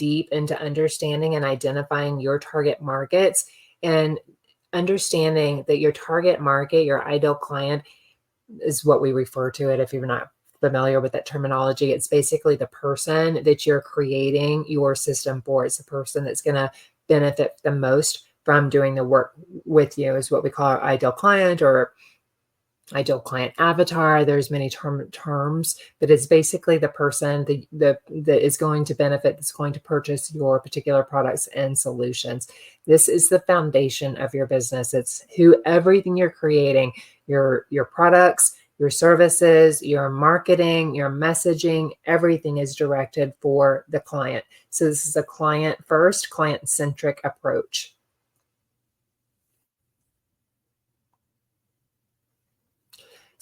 deep into understanding and identifying your target markets and understanding that your target market, your ideal client, is what we refer to it. If you're not familiar with that terminology, it's basically the person that you're creating your system for. It's the person that's going to benefit the most from doing the work with you, is what we call our ideal client or ideal client avatar. There's many terms, but it's basically the person that is going to benefit, that's going to purchase your particular products and solutions. This is the foundation of your business. It's who everything you're creating, your products, your services, your marketing, your messaging, everything is directed for the client. So this is a client first, client-centric approach.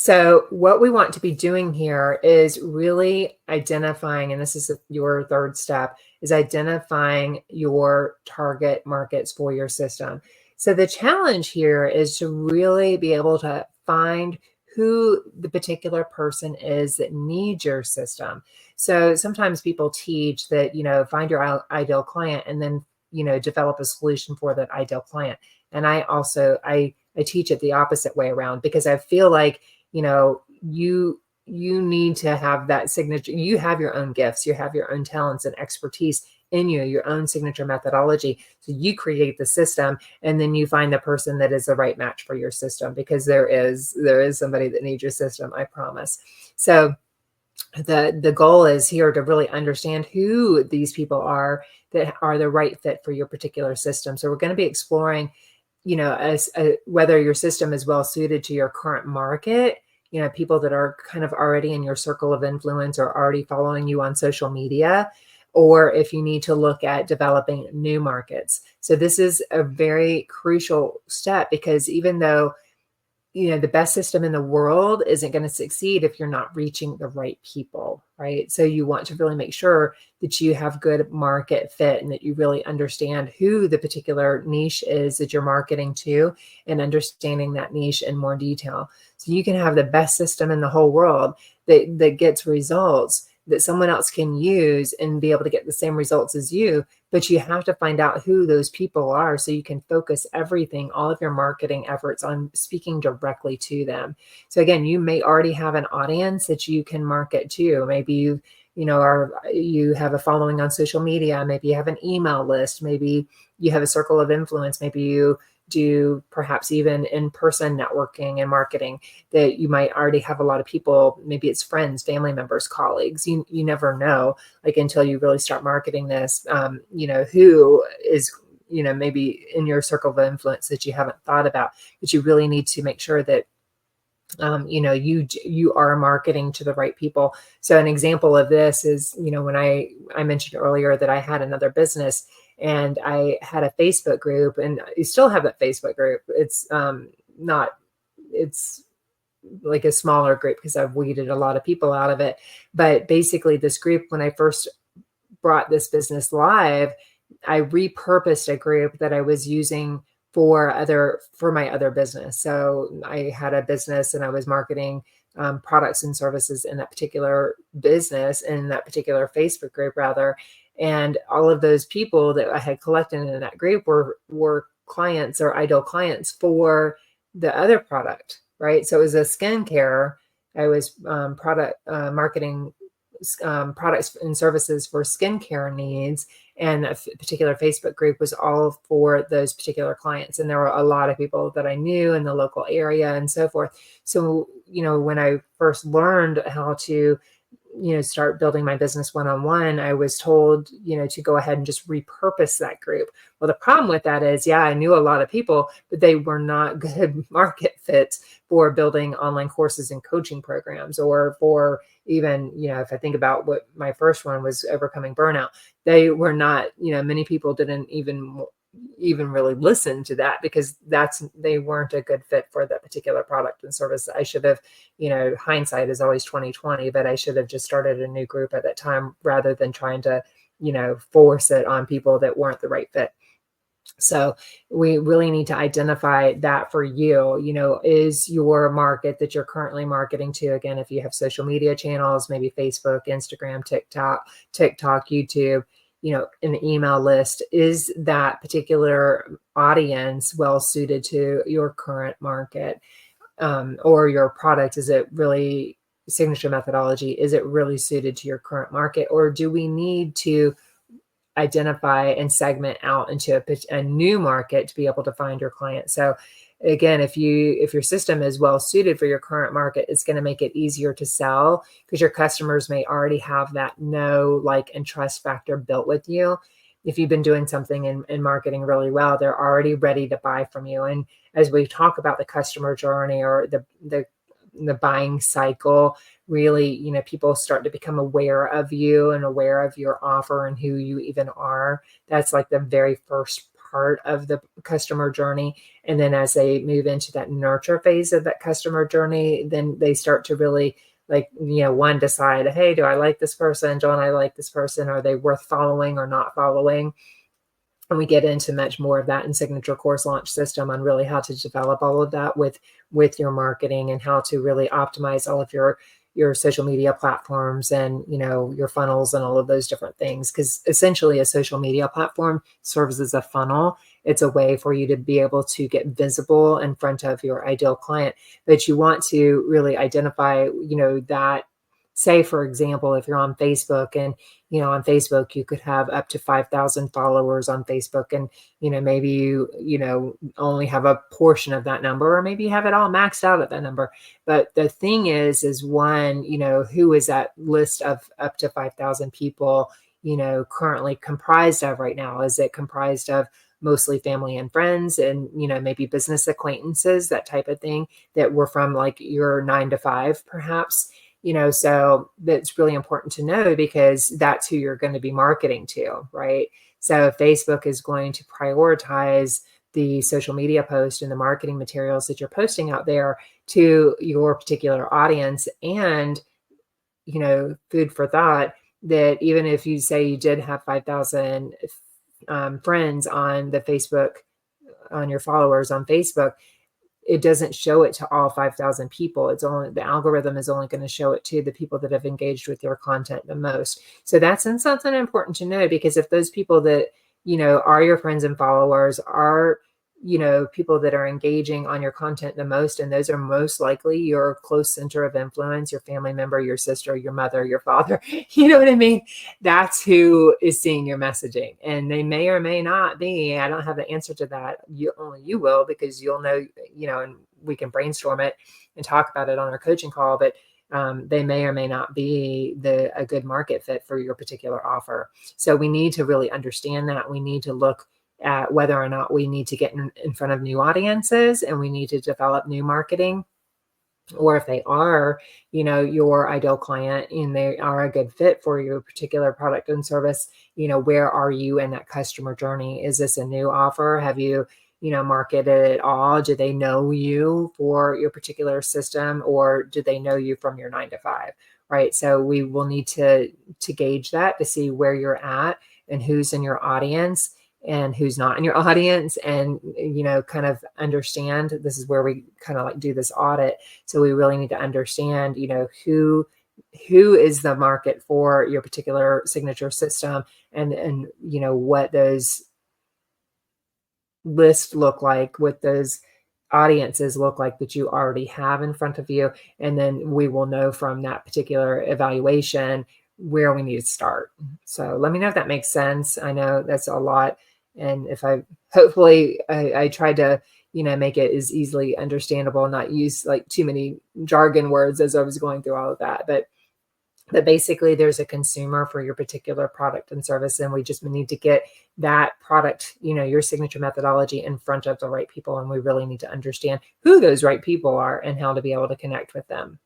So what we want to be doing here is really identifying, and this is your third step, is identifying your target markets for your system. So the challenge here is to really be able to find who the particular person is that needs your system. So sometimes people teach that, find your ideal client and then, develop a solution for that ideal client. And I teach it the opposite way around, because I feel like, you need to have that signature. You have your own gifts, you have your own talents and expertise in you, your own signature methodology. So you create the system, and then you find the person that is the right match for your system, because there is somebody that needs your system, I promise. So the goal is here to really understand who these people are that are the right fit for your particular system. So we're going to be exploring whether your system is well suited to your current market, people that are kind of already in your circle of influence or already following you on social media, or if you need to look at developing new markets. So this is a very crucial step, because even though the best system in the world isn't going to succeed if you're not reaching the right people, right? So you want to really make sure that you have good market fit and that you really understand who the particular niche is that you're marketing to, and understanding that niche in more detail. So you can have the best system in the whole world that gets results that someone else can use and be able to get the same results as you, but you have to find out who those people are so you can focus everything, all of your marketing efforts, on speaking directly to them. So again, you may already have an audience that you can market to. Maybe you have a following on social media, maybe you have an email list, maybe you have a circle of influence, maybe you do perhaps even in-person networking and marketing, that you might already have a lot of people. Maybe it's friends, family members, colleagues. You never know, like, until you really start marketing this, who is, maybe in your circle of influence that you haven't thought about, but you really need to make sure that you are marketing to the right people. So an example of this is, when I mentioned earlier that I had another business and I had a Facebook group, and I still have that Facebook group. It's it's like a smaller group because I've weeded a lot of people out of it. But basically this group, when I first brought this business live, I repurposed a group that I was using for my other business. So I had a business and I was marketing products and services in that particular business, in that particular Facebook group rather. And all of those people that I had collected in that group were clients or ideal clients for the other product, right? So it was a skincare. I was marketing products and services for skincare needs, and a particular Facebook group was all for those particular clients. And there were a lot of people that I knew in the local area and so forth. So, when I first learned how to, start building my business one-on-one, I was told, to go ahead and just repurpose that group. Well, the problem with that is, I knew a lot of people, but they were not good market fits for building online courses and coaching programs, or for even, if I think about what my first one was, overcoming burnout, they were not, many people didn't even really listen to that, because they weren't a good fit for that particular product and service. I should have, hindsight is always 20/20, but I should have just started a new group at that time rather than trying to, force it on people that weren't the right fit. So we really need to identify that for you. Is your market that you're currently marketing to, again, if you have social media channels, maybe Facebook, Instagram, TikTok, YouTube, an email list, is that particular audience well suited to your current market, or your product? Is it really signature methodology? Is it really suited to your current market, or do we need to identify and segment out into a new market to be able to find your client? So again, if your system is well suited for your current market, it's going to make it easier to sell, because your customers may already have that know, like, and trust factor built with you. If you've been doing something in marketing really well, they're already ready to buy from you. And as we talk about the customer journey, or the buying cycle, really, people start to become aware of you and aware of your offer and who you even are. That's like the very first part of the customer journey. And then as they move into that nurture phase of that customer journey, then they start to really, like, one, decide, hey, do I like this person? Don't I like this person? Are they worth following or not following? And we get into much more of that in Signature Course Launch System, on really how to develop all of that with your marketing, and how to really optimize all of your social media platforms, and your funnels and all of those different things. Because essentially a social media platform serves as a funnel. It's a way for you to be able to get visible in front of your ideal client. But you want to really identify, that, say, for example, if you're on Facebook, and on Facebook, you could have up to 5,000 followers on Facebook, and maybe you only have a portion of that number, or maybe you have it all maxed out at that number. But the thing is one, who is that list of up to 5,000 people currently comprised of right now? Is it comprised of mostly family and friends, and maybe business acquaintances, that type of thing, that were from like your 9 to 5 perhaps? So that's really important to know, because that's who you're going to be marketing to, right? So Facebook is going to prioritize the social media post and the marketing materials that you're posting out there to your particular audience. And, food for thought, that even if you say you did have 5,000 friends on the Facebook, on your followers on Facebook, it doesn't show it to all 5,000 people. It's only, the algorithm is only going to show it to the people that have engaged with your content the most. So that's something important to know, because if those people that, are your friends and followers, are, people that are engaging on your content the most, and those are most likely your close center of influence, your family member, your sister, your mother, your father, you know what I mean? That's who is seeing your messaging. And they may or may not be. I don't have the answer to that. Only you will, because you'll know, and we can brainstorm it and talk about it on our coaching call. But they may or may not be a good market fit for your particular offer. So we need to really understand that. We need to look at whether or not we need to get in front of new audiences, and we need to develop new marketing. Or if they are, your ideal client, and they are a good fit for your particular product and service, where are you in that customer journey? Is this a new offer? Have you, marketed it all? Do they know you for your particular system, or do they know you from your 9 to 5? Right. So we will need to gauge that, to see where you're at and who's in your audience and who's not in your audience, and kind of understand. This is where we kind of like do this audit. So we really need to understand who is the market for your particular signature system, and what those lists look like, what those audiences look like that you already have in front of you. And then we will know from that particular evaluation where we need to start. So let me know if that makes sense. I know that's a lot. And if hopefully I tried to, make it as easily understandable, not use like too many jargon words as I was going through all of that. But basically there's a consumer for your particular product and service. And we just need to get that product, your signature methodology, in front of the right people. And we really need to understand who those right people are and how to be able to connect with them.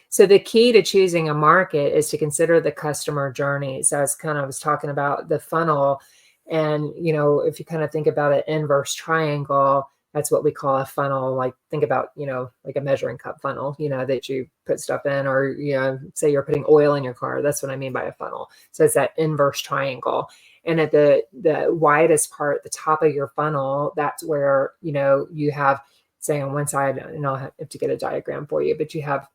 So the key to choosing a market is to consider the customer journey. So I was talking about the funnel. And, if you kind of think about an inverse triangle, that's what we call a funnel. Like, think about, like a measuring cup funnel, that you put stuff in, or, say you're putting oil in your car. That's what I mean by a funnel. So it's that inverse triangle. And at the widest part, the top of your funnel, that's where, you have, say, on one side, and I'll have to get a diagram for you, but you have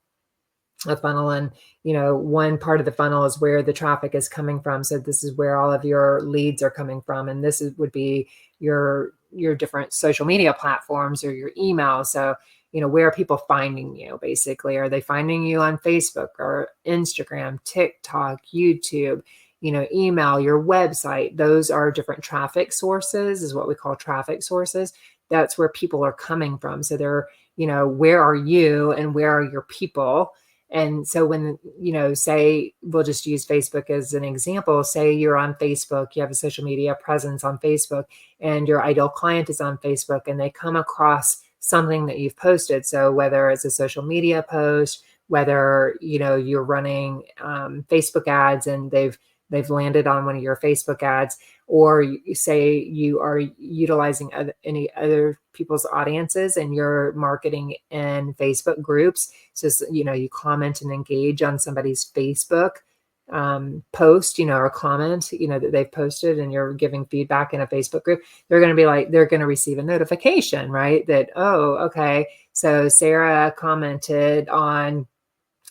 a funnel, and one part of the funnel is where the traffic is coming from. So this is where all of your leads are coming from, and would be your different social media platforms or your email. So where are people finding you? Basically, are they finding you on Facebook or Instagram, TikTok, YouTube, email, your website? Those are different traffic sources, is what we call traffic sources. That's where people are coming from. So they're, where are you and where are your people? And so when, say, we'll just use Facebook as an example, say you're on Facebook, you have a social media presence on Facebook, and your ideal client is on Facebook, and they come across something that you've posted. So whether it's a social media post, whether, you're running Facebook ads and they've landed on one of your Facebook ads, or you say you are utilizing any other people's audiences and you're marketing in Facebook groups. So, you comment and engage on somebody's Facebook post, or comment, that they've posted, and you're giving feedback in a Facebook group. They're going to receive a notification, right? That, oh, okay, so Sarah commented on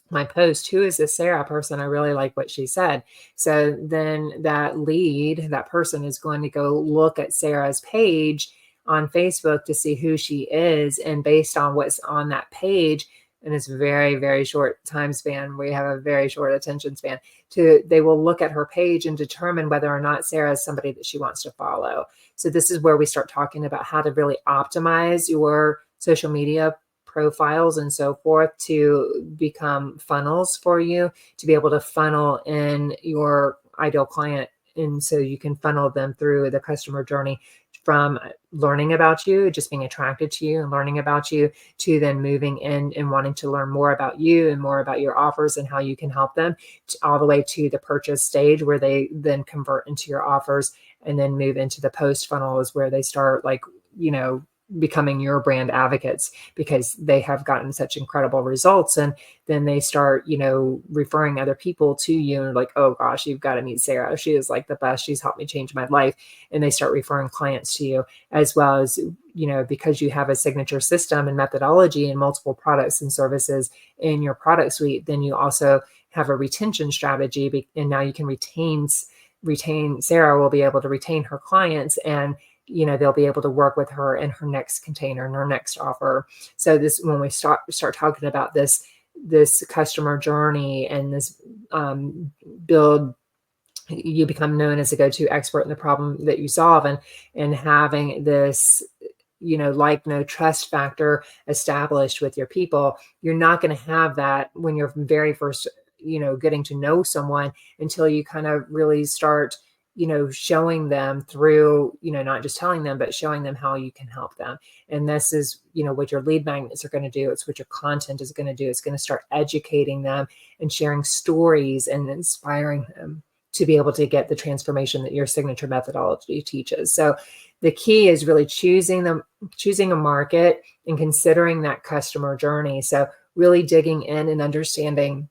my post. Who is this Sarah person? I really like what she said. So then that person is going to go look at Sarah's page on Facebook to see who she is. And based on what's on that page, and it's very, very short time span, we have a very short attention span, they will look at her page and determine whether or not Sarah is somebody that she wants to follow. So this is where we start talking about how to really optimize your social media profiles and so forth to become funnels for you, to be able to funnel in your ideal client. And so you can funnel them through the customer journey from learning about you, just being attracted to you and learning about you, to then moving in and wanting to learn more about you and more about your offers and how you can help them, all the way to the purchase stage where they then convert into your offers, and then move into the post funnel is where they start becoming your brand advocates because they have gotten such incredible results. And then they start, referring other people to you, and like, oh gosh, you've got to meet Sarah. She is like the best. She's helped me change my life. And they start referring clients to you, as well as, because you have a signature system and methodology and multiple products and services in your product suite, then you also have a retention strategy. And now you can retain Sarah will be able to retain her clients, and they'll be able to work with her in her next container and her next offer. So when we start talking about this customer journey and this build, you become known as a go-to expert in the problem that you solve, and having this, like, no trust factor established with your people. You're not going to have that when you're very first, getting to know someone, until you kind of really start showing them through, not just telling them, but showing them how you can help them. And this is, what your lead magnets are going to do. It's what your content is going to do. It's going to start educating them and sharing stories and inspiring them to be able to get the transformation that your signature methodology teaches. So the key is really choosing a market and considering that customer journey. So really digging in and understanding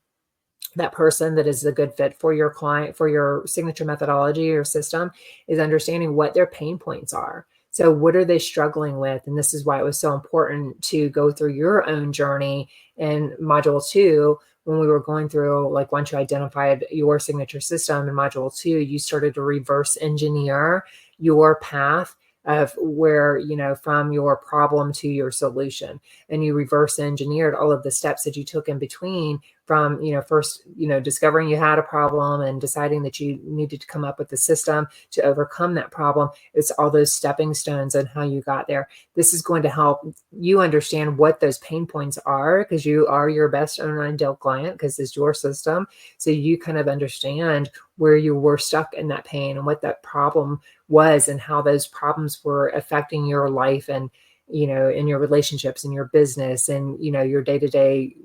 that person that is a good fit for your client, for your signature methodology or system, is understanding what their pain points are. So what are they struggling with? And this is why it was so important to go through your own journey in module 2. When we were going through, like, once you identified your signature system in module 2, you started to reverse engineer your path of where, from your problem to your solution. And you reverse engineered all of the steps that you took in between, from, first, discovering you had a problem and deciding that you needed to come up with the system to overcome that problem. It's all those stepping stones and how you got there. This is going to help you understand what those pain points are, because you are your best owner and ideal client, because it's your system. So you kind of understand where you were stuck in that pain and what that problem was, and how those problems were affecting your life, and in your relationships, in your business, and your day-to-day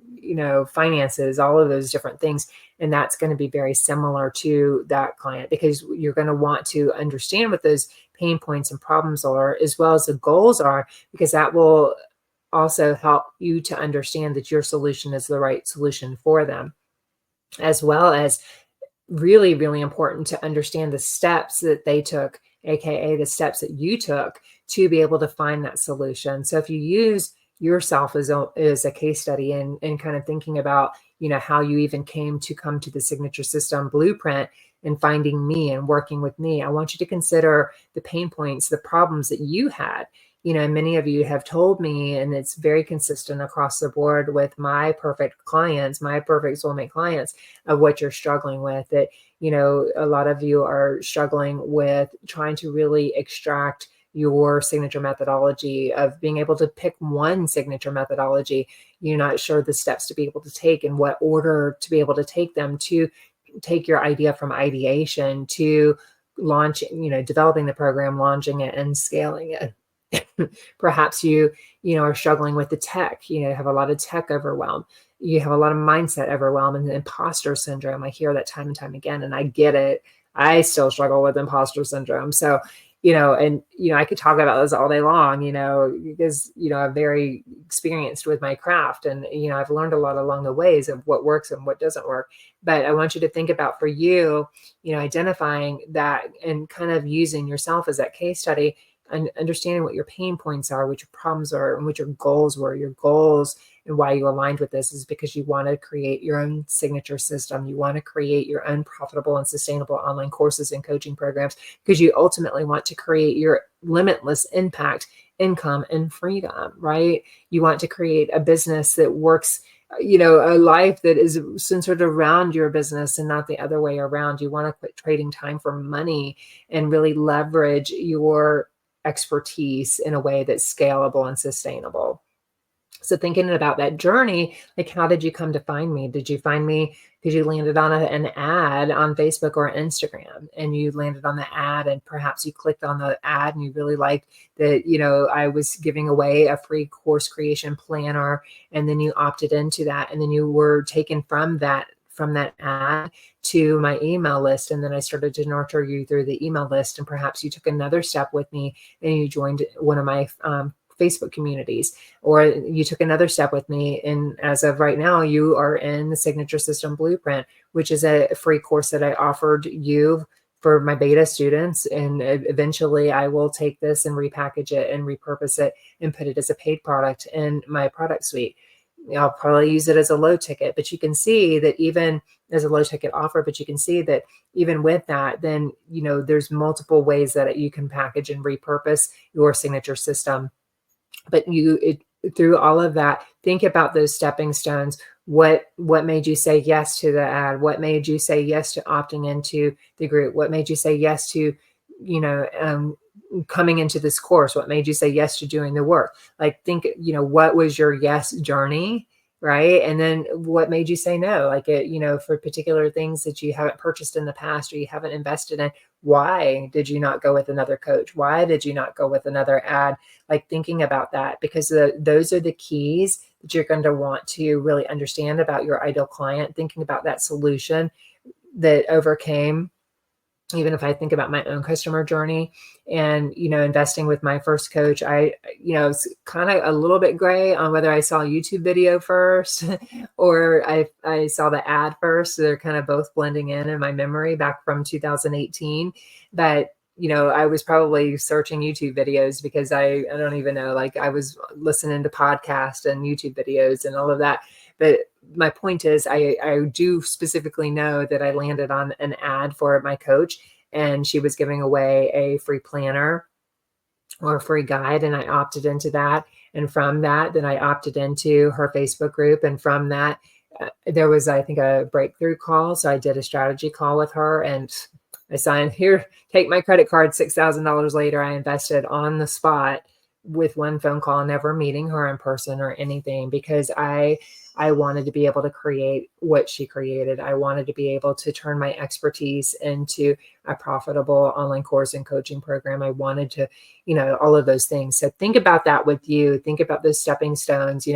finances, all of those different things. And that's going to be very similar to that client, because you're going to want to understand what those pain points and problems are, as well as the goals are, because that will also help you to understand that your solution is the right solution for them, as well as really, really important to understand the steps that they took, aka the steps that you took, to be able to find that solution. So if you use yourself as a case study, and kind of thinking about, how you even came to the Signature System Blueprint and finding me and working with me. I want you to consider the pain points, the problems that you had. Many of you have told me, and it's very consistent across the board with my perfect clients, my perfect soulmate clients, of what you're struggling with. That, a lot of you are struggling with trying to really extract your signature methodology, of being able to pick one signature methodology. You're not sure the steps to be able to take and what order to be able to take them, to take your idea from ideation to launch, developing the program, launching it, and scaling it. Perhaps you are struggling with the tech, have a lot of tech overwhelm. You have a lot of mindset overwhelm and imposter syndrome. I hear that time and time again, and I get it. I still struggle with imposter syndrome. So, I could talk about this all day long, because, I'm very experienced with my craft, and, I've learned a lot along the ways of what works and what doesn't work. But I want you to think about, for you, identifying that and kind of using yourself as that case study, and understanding what your pain points are, what your problems are, and what your goals were. Your goals and why you aligned with this is because you want to create your own signature system. You want to create your own profitable and sustainable online courses and coaching programs, because you ultimately want to create your limitless impact, income, and freedom, right? You want to create a business that works, a life that is centered around your business and not the other way around. You want to quit trading time for money and really leverage your expertise in a way that's scalable and sustainable. So thinking about that journey, like, how did you come to find me? Did you find me because you landed on an ad on Facebook or Instagram, and you landed on the ad, and perhaps you clicked on the ad and you really liked that, I was giving away a free course creation planner, and then you opted into that, and then you were taken from that ad to my email list. And then I started to nurture you through the email list. And perhaps you took another step with me and you joined one of my Facebook communities, or you took another step with me. And as of right now, you are in the Signature System Blueprint, which is a free course that I offered you for my beta students. And eventually I will take this and repackage it and repurpose it and put it as a paid product in my product suite. I'll probably use it as a low ticket, but you can see that even as a low ticket offer, but you can see that even with that, then, there's multiple ways that you can package and repurpose your signature system. But through all of that, think about those stepping stones. What made you say yes to the ad? What made you say yes to opting into the group? What made you say yes to, coming into this course? What made you say yes to doing the work? Like, think, what was your yes journey, right? And then what made you say no? Like, for particular things that you haven't purchased in the past or you haven't invested in, why did you not go with another coach? Why did you not go with another ad? Like, thinking about that, because those are the keys that you're going to want to really understand about your ideal client, thinking about that solution that overcame. Even if I think about my own customer journey and, investing with my first coach, it's kind of a little bit gray on whether I saw a YouTube video first or I saw the ad first. So they're kind of both blending in my memory back from 2018. But, I was probably searching YouTube videos because I don't even know, like, I was listening to podcasts and YouTube videos and all of that. But my point is, I do specifically know that I landed on an ad for my coach, and she was giving away a free planner or a free guide, and I opted into that. And from that, then I opted into her Facebook group. And from that, there was, I think, a breakthrough call. So I did a strategy call with her, and I signed, here, take my credit card. $6,000 later, I invested on the spot with one phone call, never meeting her in person or anything, because I wanted to be able to create what she created. I wanted to be able to turn my expertise into a profitable online course and coaching program. I wanted to, all of those things. So think about that with you. Think about those stepping stones,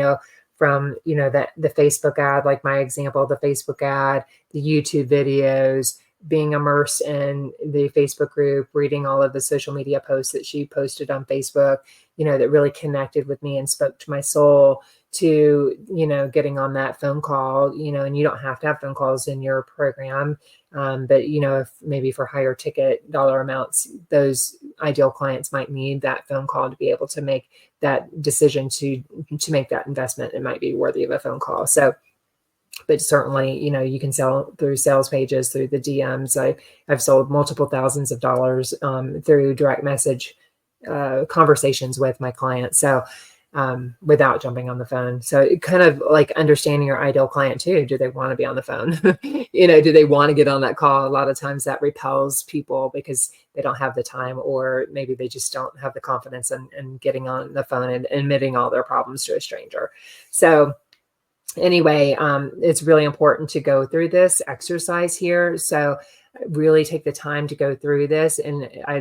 from, the Facebook ad, like my example, the Facebook ad, the YouTube videos, being immersed in the Facebook group, reading all of the social media posts that she posted on Facebook, that really connected with me and spoke to my soul, to, getting on that phone call, and you don't have to have phone calls in your program. But, if maybe for higher ticket dollar amounts, those ideal clients might need that phone call to be able to make that decision to make that investment. It might be worthy of a phone call. So but certainly, you can sell through sales pages, through the DMs. I've sold multiple thousands of dollars through direct message conversations with my clients. So without jumping on the phone. So it kind of like understanding your ideal client too. Do they want to be on the phone? Do they want to get on that call? A lot of times that repels people because they don't have the time, or maybe they just don't have the confidence in getting on the phone and admitting all their problems to a stranger. So anyway, it's really important to go through this exercise here. So really take the time to go through this. And I